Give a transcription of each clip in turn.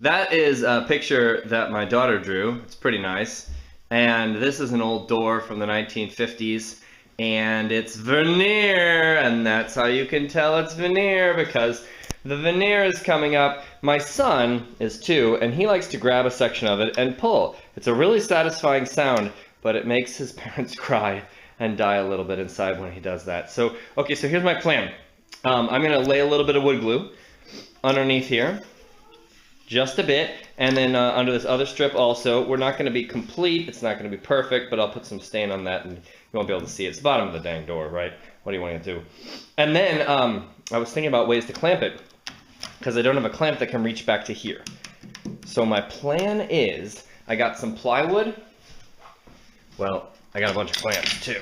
That is a picture that my daughter drew. It's pretty nice. And this is an old door from the 1950s. And it's veneer. And that's how you can tell it's veneer, because the veneer is coming up. My son is 2, and he likes to grab a section of it and pull. It's a really satisfying sound, but it makes his parents cry and die a little bit inside when he does that. So, okay, so here's my plan. I'm going to lay a little bit of wood glue underneath here. Just a bit, and then under this other strip also. We're not going to be complete, it's not going to be perfect, but I'll put some stain on that and you won't be able to see it. It's the bottom of the dang door, right? What do you want to do? And then I was thinking about ways to clamp it, because I don't have a clamp that can reach back to here. So my plan is, I got some plywood. Well, I got a bunch of clamps too.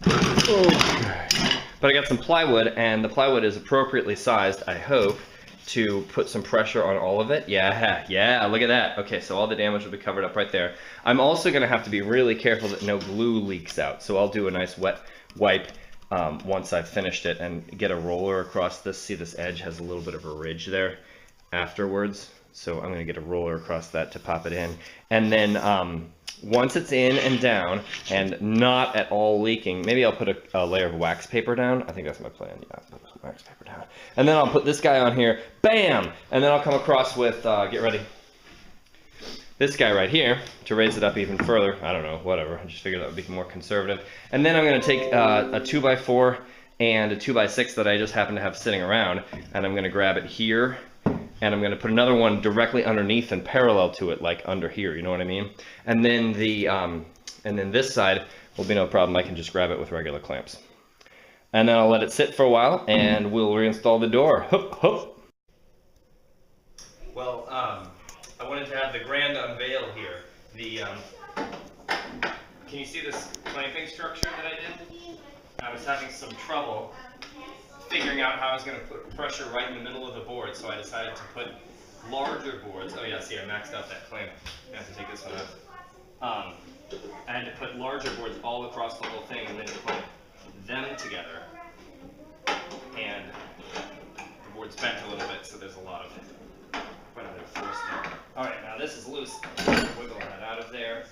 Okay. But I got some plywood, and the plywood is appropriately sized, I hope, to put some pressure on all of it. Yeah, look at that. Okay, so all the damage will be covered up right there. I'm also going to have to be really careful that no glue leaks out. So I'll do a nice wet wipe once I've finished it and get a roller across this. See, this edge has a little bit of a ridge there afterwards. So I'm going to get a roller across that to pop it in. And then once it's in and down and not at all leaking, maybe I'll put a layer of wax paper down. I think that's my plan. Yeah, I'll put some wax paper down. And then I'll put this guy on here. Bam! And then I'll come across with, get ready, this guy right here to raise it up even further. I don't know, whatever. I just figured that would be more conservative. And then I'm going to take a 2x4 and a 2x6 that I just happen to have sitting around, and I'm going to grab it here, and I'm going to put another one directly underneath and parallel to it, like under here, you know what I mean? And then this side will be no problem. I can just grab it with regular clamps. And then I'll let it sit for a while, and we'll reinstall the door. Hup, hup. Well, I wanted to have the grand unveil here. Can you see this clamping structure that I did? I was having some trouble figuring out how I was going to put pressure right in the middle of the board, so I decided to put larger boards. Oh yeah, see, I maxed out that clamp. I have to take this one out. I had to put larger boards all across the whole thing, and then put them together. And the board's bent a little bit, so there's a lot of quite a bit of force there. All right, now this is loose. Wiggle that out of there.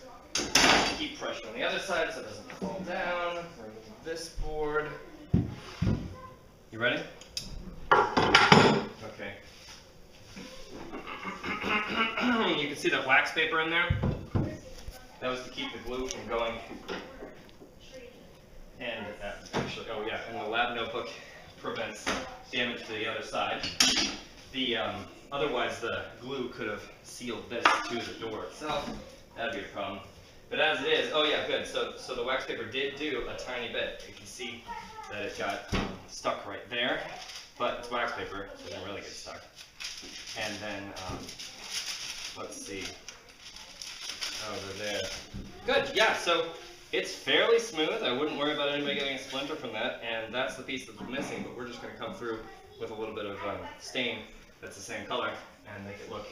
Keep pressure on the other side so it doesn't fall down. Remove this board. You ready? Okay. You can see that wax paper in there. That was to keep the glue from going. And actually, oh yeah, and the lab notebook prevents damage to the other side. Otherwise the glue could have sealed this to the door itself. That'd be a problem. But as it is, oh yeah, good. So the wax paper did do a tiny bit. You can see that it got stuck right there, but it's wax paper, so it didn't really get stuck. And then, let's see, over there. Good, yeah, so it's fairly smooth. I wouldn't worry about anybody getting a splinter from that, and that's the piece that's missing, but we're just going to come through with a little bit of stain that's the same color and make it look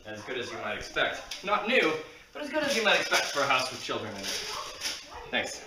as good as you might expect. Not new, but as good as you might expect for a house with children in it. Thanks.